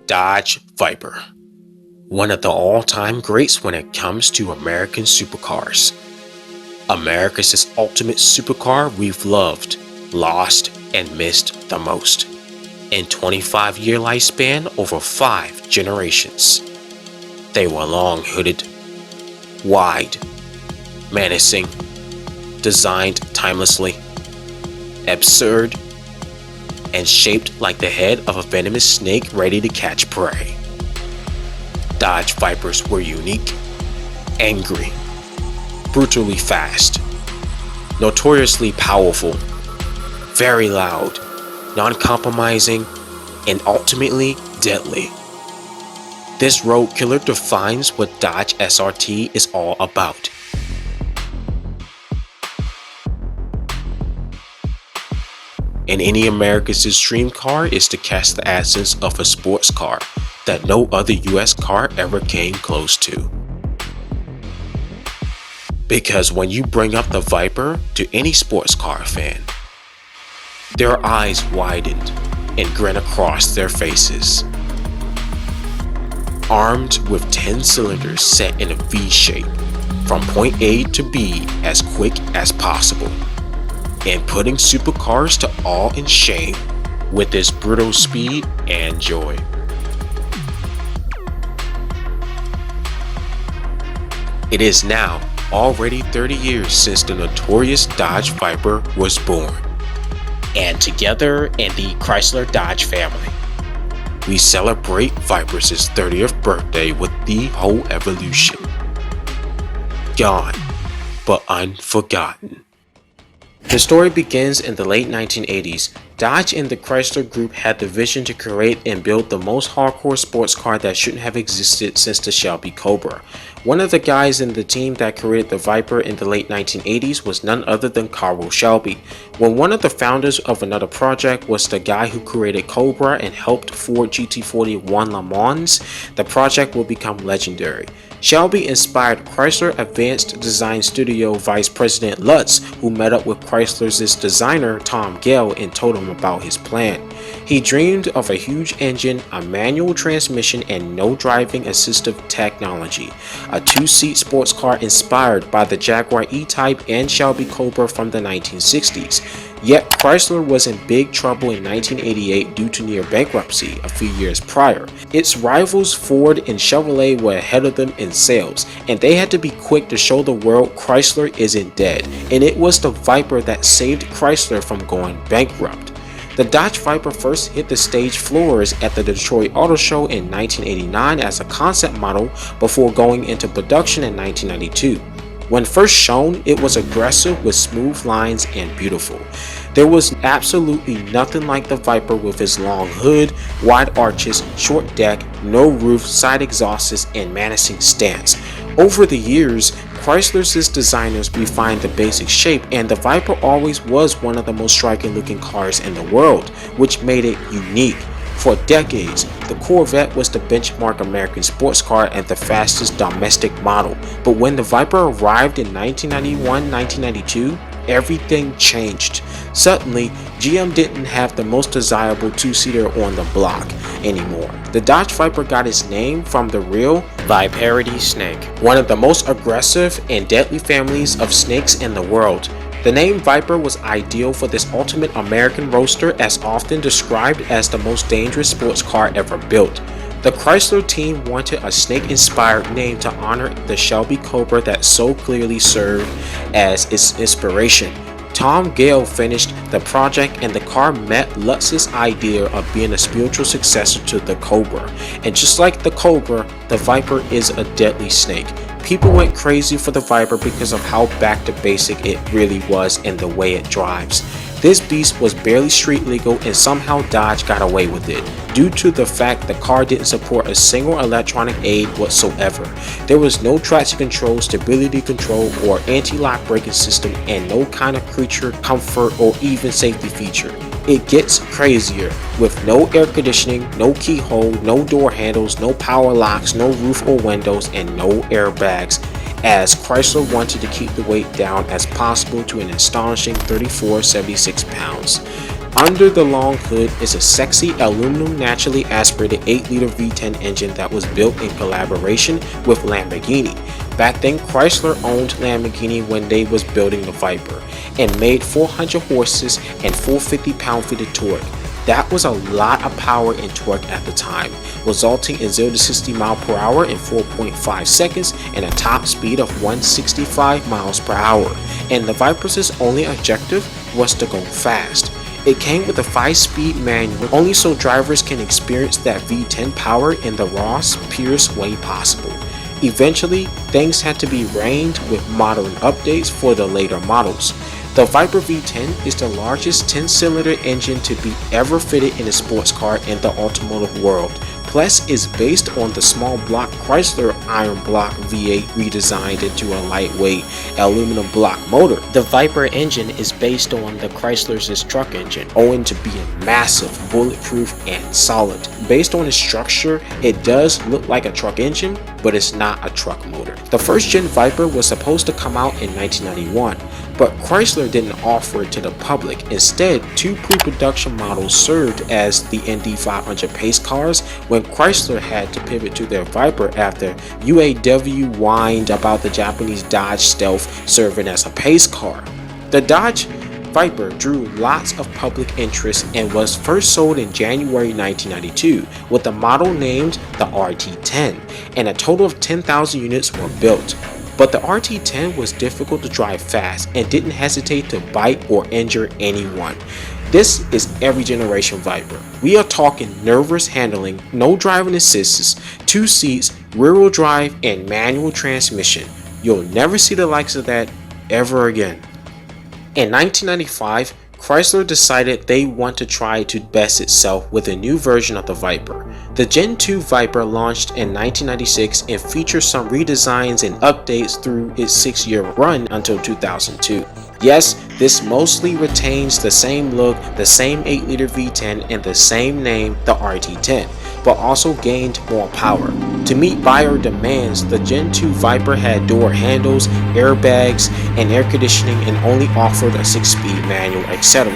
Dodge Viper, one of the all-time greats when it comes to American supercars. America's ultimate supercar we've loved, lost, and missed the most. In 25-year lifespan over 5 generations. They were long-hooded, wide, menacing, designed timelessly, absurd, and shaped like the head of a venomous snake ready to catch prey. Dodge Vipers were unique, angry, brutally fast, notoriously powerful, very loud, non-compromising, and ultimately deadly. This road killer defines what Dodge SRT is all about. And any American's dream car is to catch the essence of a sports car that no other US car ever came close to. Because when you bring up the Viper to any sports car fan, their eyes widened and grin across their faces. Armed with 10 cylinders set in a V shape, from point A to B as quick as possible, and putting supercars to awe and shame with its brutal speed and joy. It is now already 30 years since the notorious Dodge Viper was born, and together in the Chrysler Dodge family, we celebrate Viper's 30th birthday with the whole evolution. Gone, but unforgotten. The story begins in the late 1980s. Dodge and the Chrysler Group had the vision to create and build the most hardcore sports car that shouldn't have existed since the Shelby Cobra. One of the guys in the team that created the Viper in the late 1980s was none other than Carroll Shelby. When one of the founders of another project was the guy who created Cobra and helped Ford GT40 won Le Mans, the project will become legendary. Shelby inspired Chrysler Advanced Design Studio Vice President Lutz, who met up with Chrysler's designer Tom Gale and told him about his plan. He dreamed of a huge engine, a manual transmission, and no driving assistive technology. A 2-seat sports car inspired by the Jaguar E-Type and Shelby Cobra from the 1960s. Yet Chrysler was in big trouble in 1988 due to near bankruptcy a few years prior. Its rivals Ford and Chevrolet were ahead of them in sales, and they had to be quick to show the world Chrysler isn't dead, and it was the Viper that saved Chrysler from going bankrupt. The Dodge Viper first hit the stage floors at the Detroit Auto Show in 1989 as a concept model before going into production in 1992. When first shown, it was aggressive with smooth lines and beautiful. There was absolutely nothing like the Viper with its long hood, wide arches, short deck, no roof, side exhausts, and menacing stance. Over the years, Chrysler's designers refined the basic shape, and the Viper always was one of the most striking looking cars in the world, which made it unique. For decades, the Corvette was the benchmark American sports car and the fastest domestic model. But when the Viper arrived in 1991-1992, everything changed. Suddenly, GM didn't have the most desirable 2-seater on the block anymore. The Dodge Viper got its name from the real Viperity snake, one of the most aggressive and deadly families of snakes in the world. The name Viper was ideal for this ultimate American roadster, as often described as the most dangerous sports car ever built. The Chrysler team wanted a snake-inspired name to honor the Shelby Cobra that so clearly served as its inspiration. Tom Gale finished the project, and the car met Lutz's idea of being a spiritual successor to the Cobra. And just like the Cobra, the Viper is a deadly snake. People went crazy for the Viper because of how back to basic it really was and the way it drives. This beast was barely street legal, and somehow Dodge got away with it, due to the fact the car didn't support a single electronic aid whatsoever. There was no traction control, stability control, or anti-lock braking system, and no kind of creature comfort or even safety feature. It gets crazier, with no air conditioning, no keyhole, no door handles, no power locks, no roof or windows, and no airbags, as Chrysler wanted to keep the weight down as possible to an astonishing 3,476 pounds. Under the long hood is a sexy aluminum naturally aspirated 8-liter V10 engine that was built in collaboration with Lamborghini. Back then, Chrysler owned Lamborghini when they was building the Viper and made 400 horses and 450 pound-feet of torque. That was a lot of power and torque at the time, resulting in 0 to 60 miles per hour in 4.5 seconds and a top speed of 165 miles per hour. And the Viper's only objective was to go fast. It came with a 5-speed manual, only so drivers can experience that V10 power in the rawest, purest way possible. Eventually, things had to be reined with modern updates for the later models. The Viper V10 is the largest 10-cylinder engine to be ever fitted in a sports car in the automotive world. Plus, is based on the small block Chrysler Iron Block V8 redesigned into a lightweight aluminum block motor. The Viper engine is based on the Chrysler's truck engine, owing to being massive, bulletproof, and solid. Based on its structure, it does look like a truck engine, but it's not a truck motor. The first-gen Viper was supposed to come out in 1991, but Chrysler didn't offer it to the public. Instead, 2 pre-production models served as the Indy 500 pace cars when Chrysler had to pivot to their Viper after UAW whined about the Japanese Dodge Stealth serving as a pace car. The Dodge Viper drew lots of public interest and was first sold in January 1992 with the model named the RT10, and a total of 10,000 units were built. But the RT10 was difficult to drive fast and didn't hesitate to bite or injure anyone. This is every generation Viper. We are talking nervous handling, no driving assists, 2 seats, rear-wheel drive, and manual transmission. You'll never see the likes of that ever again. In 1995, Chrysler decided they want to try to best itself with a new version of the Viper. The Gen 2 Viper launched in 1996 and features some redesigns and updates through its 6-year run until 2002. Yes, this mostly retains the same look, the same 8-liter V10 and the same name, the RT10, but also gained more power. To meet buyer demands, the Gen 2 Viper had door handles, airbags, and air conditioning and only offered a 6-speed manual, etc.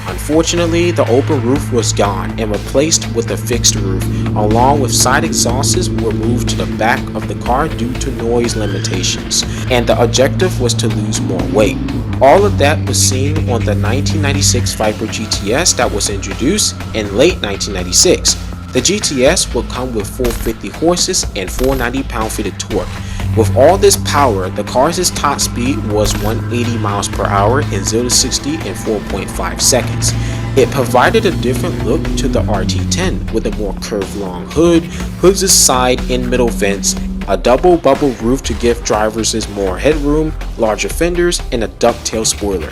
Unfortunately, the open roof was gone and replaced with a fixed roof, along with side exhausts were moved to the back of the car due to noise limitations, and the objective was to lose more weight. All of that was seen on the 1996 Viper GTS that was introduced in late 1996. The GTS will come with 450 horses and 490 pound-feet of torque. With all this power, the car's top speed was 180 miles per hour in 0 to 60 in 4.5 seconds. It provided a different look to the RT10 with a more curved long hood, hoods side and middle vents, a double bubble roof to give drivers more headroom, larger fenders, and a ducktail spoiler.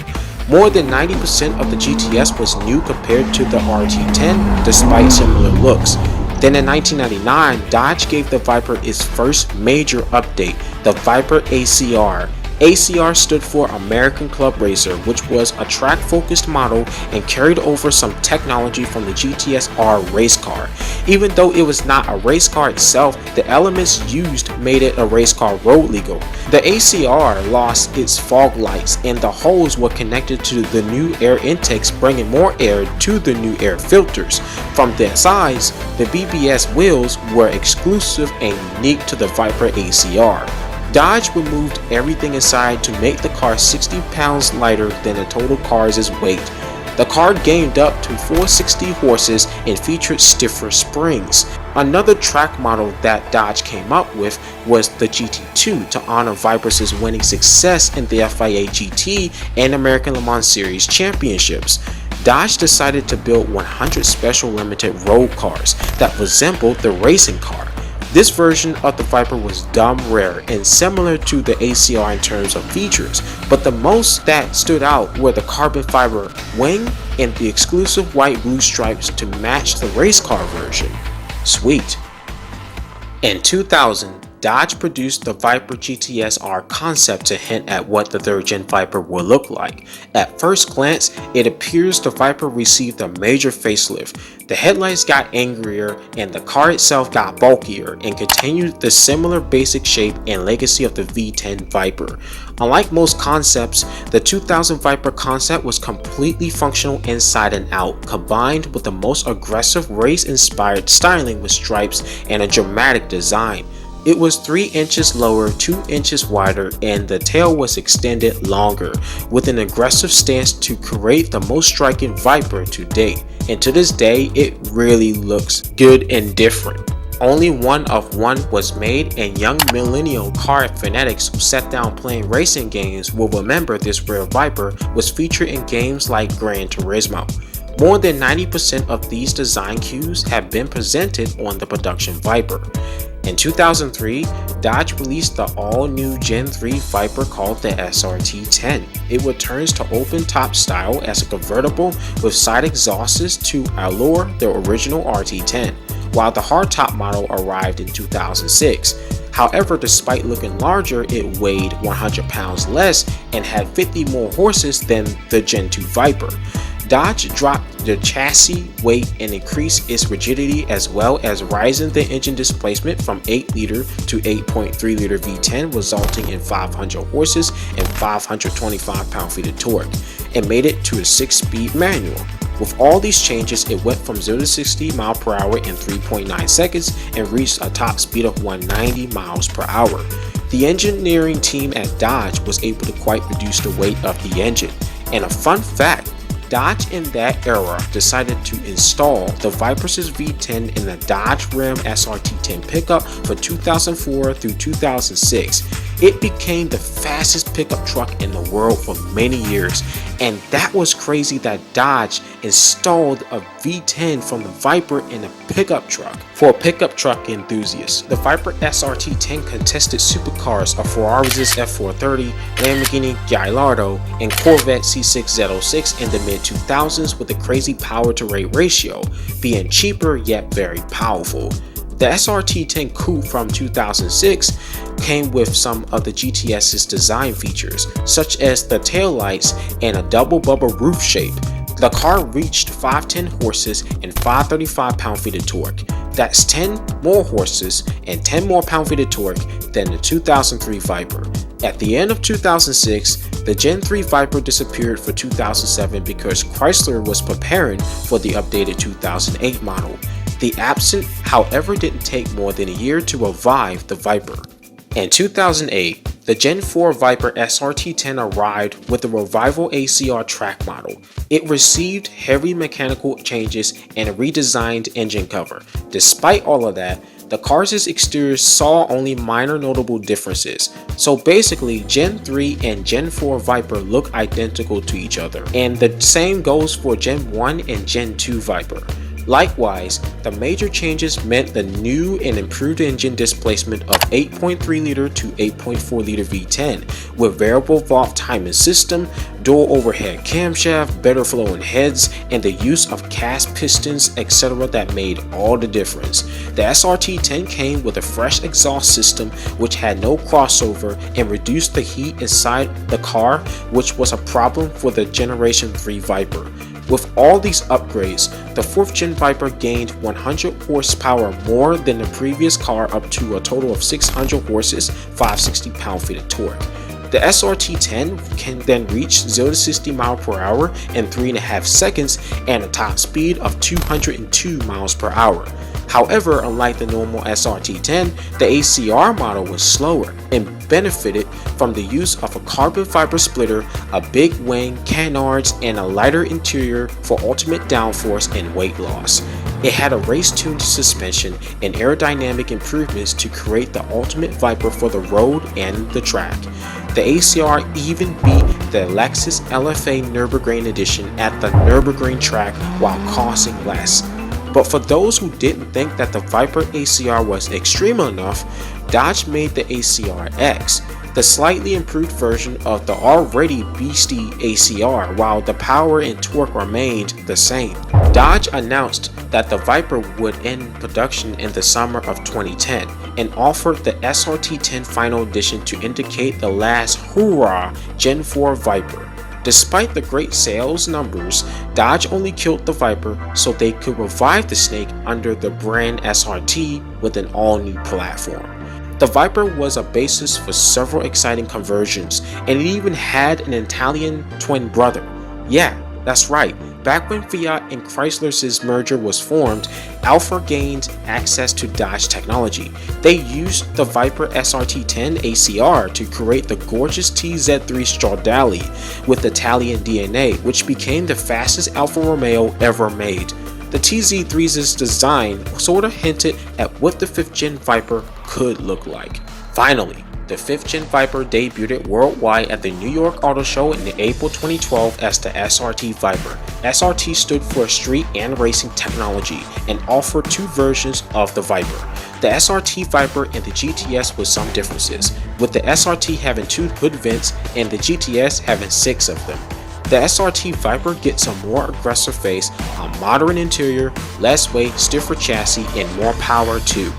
More than 90% of the GTS was new compared to the RT10 despite similar looks. Then in 1999, Dodge gave the Viper its first major update, the Viper ACR. ACR stood for American Club Racer, which was a track-focused model and carried over some technology from the GTS R race car. Even though it was not a race car itself, the elements used made it a race car road legal. The ACR lost its fog lights and the holes were connected to the new air intakes, bringing more air to the new air filters. From their size, the BBS wheels were exclusive and unique to the Viper ACR. Dodge removed everything inside to make the car 60 pounds lighter than the total car's weight. The car gained up to 460 horses and featured stiffer springs. Another track model that Dodge came up with was the GT2 to honor Viper's winning success in the FIA GT and American Le Mans Series championships. Dodge decided to build 100 special limited road cars that resembled the racing car. This version of the Viper was dumb rare and similar to the ACR in terms of features, but the most that stood out were the carbon fiber wing and the exclusive white-blue stripes to match the race car version. Sweet. In 2000, Dodge produced the Viper GTS-R concept to hint at what the 3rd Gen Viper will look like. At first glance, it appears the Viper received a major facelift. The headlights got angrier and the car itself got bulkier and continued the similar basic shape and legacy of the V10 Viper. Unlike most concepts, the 2000 Viper concept was completely functional inside and out, combined with the most aggressive race-inspired styling with stripes and a dramatic design. It was 3 inches lower, 2 inches wider, and the tail was extended longer, with an aggressive stance to create the most striking Viper to date. And to this day, it really looks good and different. Only one of one was made, and young millennial car fanatics who sat down playing racing games will remember this rare Viper was featured in games like Gran Turismo. More than 90% of these design cues have been presented on the production Viper. In 2003, Dodge released the all-new Gen 3 Viper called the SRT10. It returns to open-top style as a convertible with side exhausts to allure the original RT10, while the hardtop model arrived in 2006. However, despite looking larger, it weighed 100 pounds less and had 50 more horses than the Gen 2 Viper. Dodge dropped the chassis weight and increased its rigidity, as well as rising the engine displacement from 8 liter to 8.3 liter V10, resulting in 500 horses and 525 pound-feet of torque, and made it to a 6-speed manual. With all these changes, it went from 0 to 60 miles per hour in 3.9 seconds and reached a top speed of 190 miles per hour. The engineering team at Dodge was able to quite reduce the weight of the engine. And a fun fact, Dodge in that era decided to install the Viper's V10 in the Dodge Ram SRT10 pickup for 2004 through 2006. It became the fastest pickup truck in the world for many years, and that was crazy that Dodge installed a V10 from the Viper in a pickup truck. For pickup truck enthusiasts, the Viper SRT10 contested supercars of Ferrari's F430, Lamborghini Gallardo, and Corvette C6Z06 in the mid-2000s, with a crazy power-to-weight ratio, being cheaper yet very powerful. The SRT10 Coupe from 2006 came with some of the GTS's design features, such as the taillights and a double bubble roof shape. The car reached 510 horses and 535 pound-feet of torque. That's 10 more horses and 10 more pound-feet of torque than the 2003 Viper. At the end of 2006, the Gen 3 Viper disappeared for 2007 because Chrysler was preparing for the updated 2008 model. The absence, however, didn't take more than a year to revive the Viper. In 2008, the Gen 4 Viper SRT10 arrived with the Revival ACR track model. It received heavy mechanical changes and a redesigned engine cover. Despite all of that, the car's exterior saw only minor notable differences. So basically, Gen 3 and Gen 4 Viper look identical to each other, and the same goes for Gen 1 and Gen 2 Viper. Likewise, the major changes meant the new and improved engine displacement of 8.3 liter to 8.4 liter V10 with variable valve timing system, dual overhead camshaft, better flowing heads, and the use of cast pistons, etc. that made all the difference. The SRT10 came with a fresh exhaust system which had no crossover and reduced the heat inside the car, which was a problem for the Generation 3 Viper. With all these upgrades, the 4th Gen Viper gained 100 horsepower more than the previous car, up to a total of 600 horses, 560 pound-feet of torque. The SRT10 can then reach 0 to 60 miles per hour in 3.5 seconds and a top speed of 202 miles per hour. However, unlike the normal SRT10, the ACR model was slower and benefited from the use of a carbon fiber splitter, a big wing, canards, and a lighter interior for ultimate downforce and weight loss. It had a race-tuned suspension and aerodynamic improvements to create the ultimate Viper for the road and the track. The ACR even beat the Lexus LFA Nürburgring edition at the Nürburgring track while costing less. But for those who didn't think that the Viper ACR was extreme enough, Dodge made the ACR X. the slightly improved version of the already beastie ACR, while the power and torque remained the same. Dodge announced that the Viper would end production in the summer of 2010 and offered the SRT10 Final Edition to indicate the last hurrah Gen 4 Viper. Despite the great sales numbers, Dodge only killed the Viper so they could revive the Snake under the brand SRT with an all-new platform. The Viper was a basis for several exciting conversions, and it even had an Italian twin brother. Yeah, that's right. Back when Fiat and Chrysler's merger was formed, Alfa gained access to Dodge technology. They used the Viper SRT10 ACR to create the gorgeous TZ3 Stradale with Italian DNA, which became the fastest Alfa Romeo ever made. The TZ3's design sorta hinted at what the 5th Gen Viper could look like. Finally, the 5th Gen Viper debuted worldwide at the New York Auto Show in April 2012 as the SRT Viper. SRT stood for street and racing technology and offered two versions of the Viper. The SRT Viper and the GTS with some differences, with the SRT having 2 hood vents and the GTS having 6 of them. The SRT Viper gets a more aggressive face, a modern interior, less weight, stiffer chassis, and more power too.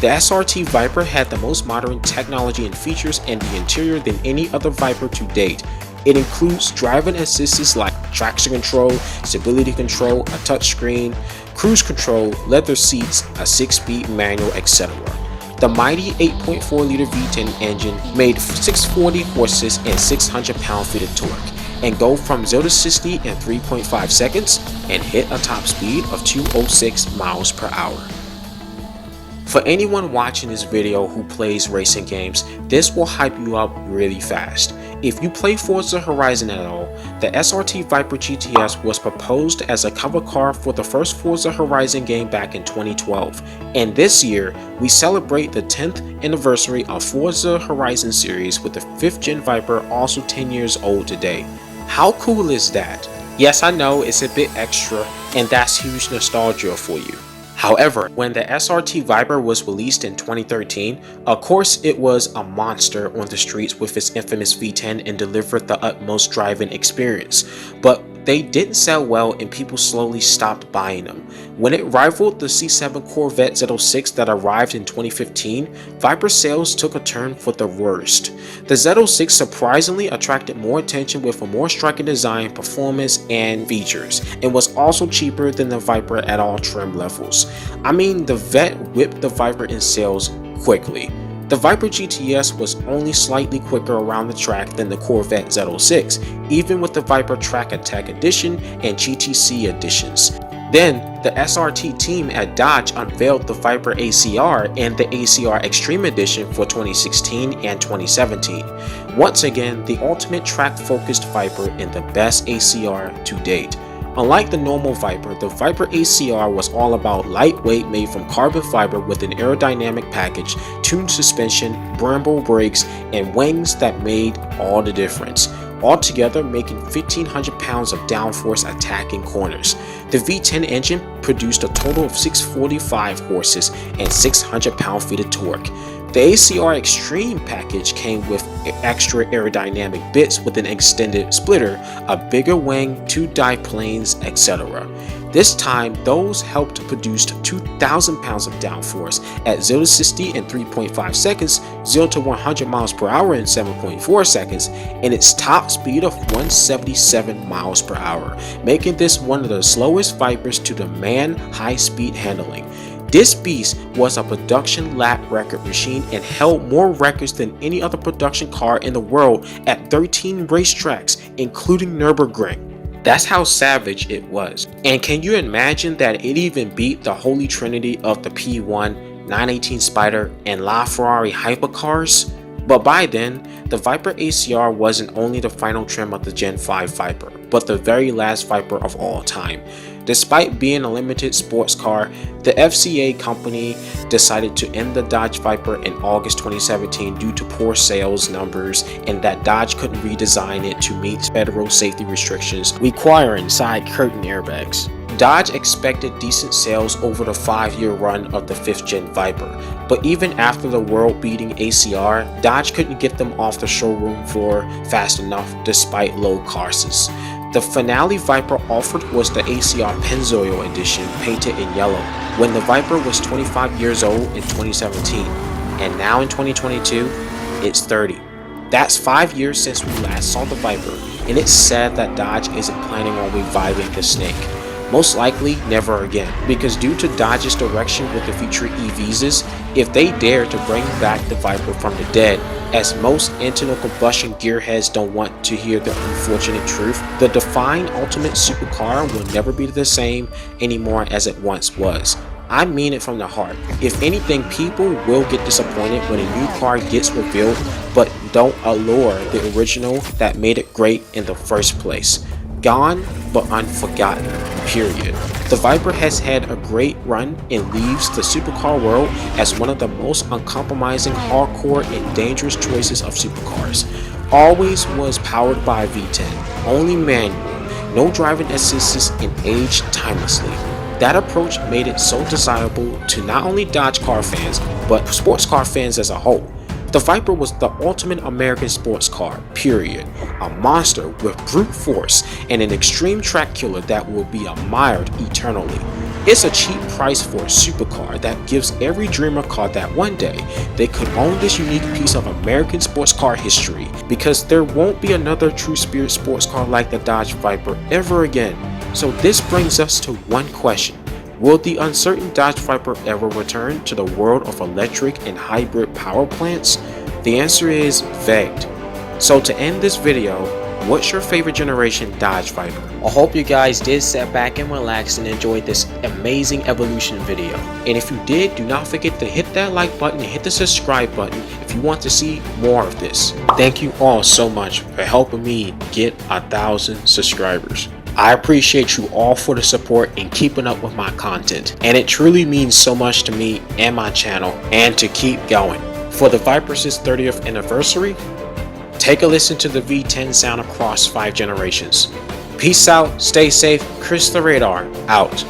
The SRT Viper had the most modern technology and features in the interior than any other Viper to date. It includes driving assists like traction control, stability control, a touchscreen, cruise control, leather seats, a 6-speed manual, etc. The mighty 8.4-liter V10 engine made 640 horses and 600 pound-feet of torque, and go from 0 to 60 in 3.5 seconds and hit a top speed of 206 miles per hour. For anyone watching this video who plays racing games, this will hype you up really fast. If you play Forza Horizon at all, the SRT Viper GTS was proposed as a cover car for the first Forza Horizon game back in 2012, and this year we celebrate the 10th anniversary of Forza Horizon series with the 5th Gen Viper also 10 years old today. How cool is that? Yes, I know it's a bit extra, and that's huge nostalgia for you. However, when the SRT Viper was released in 2013, of course it was a monster on the streets with its infamous V10 and delivered the utmost driving experience, but they didn't sell well and people slowly stopped buying them. When it rivaled the C7 Corvette Z06 that arrived in 2015, Viper sales took a turn for the worst. The Z06 surprisingly attracted more attention with a more striking design, performance, and features, and was also cheaper than the Viper at all trim levels. I mean, the Vet whipped the Viper in sales quickly. The Viper GTS was only slightly quicker around the track than the Corvette Z06, even with the Viper Track Attack Edition and GTC editions. Then, the SRT team at Dodge unveiled the Viper ACR and the ACR Extreme Edition for 2016 and 2017. Once again, the ultimate track-focused Viper and the best ACR to date. Unlike the normal Viper, the Viper ACR was all about lightweight, made from carbon fiber with an aerodynamic package, tuned suspension, Brembo brakes, and wings that made all the difference, altogether making 1,500 pounds of downforce attacking corners. The V10 engine produced a total of 645 horses and 600 pound-feet of torque. The ACR Extreme package came with extra aerodynamic bits with an extended splitter, a bigger wing, 2 dive planes, etc. This time, those helped to produce 2,000 pounds of downforce at 0 to 60 in 3.5 seconds, 0 to 100 miles per hour in 7.4 seconds, and its top speed of 177 miles per hour, making this one of the slowest Vipers to demand high-speed handling. This beast was a production lap record machine and held more records than any other production car in the world at 13 racetracks, including Nürburgring. That's how savage it was. And can you imagine that it even beat the holy trinity of the P1, 918 Spider, and LaFerrari hypercars? But by then, the Viper ACR wasn't only the final trim of the Gen 5 Viper, but the very last Viper of all time. Despite being a limited sports car, the FCA company decided to end the Dodge Viper in August 2017 due to poor sales numbers and that Dodge couldn't redesign it to meet federal safety restrictions requiring side curtain airbags. Dodge expected decent sales over the 5-year run of the 5th gen Viper, but even after the world-beating ACR, Dodge couldn't get them off the showroom floor fast enough despite low CARSs. The finale Viper offered was the ACR Pennzoil edition painted in yellow, when the Viper was 25 years old in 2017, and now in 2022, it's 30. That's 5 years since we last saw the Viper, and it's sad that Dodge isn't planning on reviving the Snake. Most likely never again, because due to Dodge's direction with the future EVs, if they dare to bring back the Viper from the dead, as most internal combustion gearheads don't want to hear the unfortunate truth, the defined ultimate supercar will never be the same anymore as it once was. I mean it from the heart. If anything, people will get disappointed when a new car gets revealed, but don't allure the original that made it great in the first place. Gone, but unforgotten, period. The Viper has had a great run and leaves the supercar world as one of the most uncompromising, hardcore, and dangerous choices of supercars. Always was powered by a V10, only manual, no driving assistance, and aged timelessly. That approach made it so desirable to not only Dodge car fans, but sports car fans as a whole. The Viper was the ultimate American sports car, period. A monster with brute force and an extreme track killer that will be admired eternally. It's a cheap price for a supercar that gives every dreamer car that one day they could own this unique piece of American sports car history, because there won't be another true spirit sports car like the Dodge Viper ever again. So this brings us to one question. Will the uncertain Dodge Viper ever return to the world of electric and hybrid power plants? The answer is vague. So to end this video, what's your favorite generation Dodge Viper? I hope you guys did sit back and relax and enjoyed this amazing evolution video. And if you did, do not forget to hit that like button and hit the subscribe button if you want to see more of this. Thank you all so much for helping me get 1,000 subscribers. I appreciate you all for the support and keeping up with my content, and it truly means so much to me and my channel, and to keep going. For the Viper's 30th anniversary, take a listen to the V10 sound across 5 generations. Peace out, stay safe, Chris the Radar, out.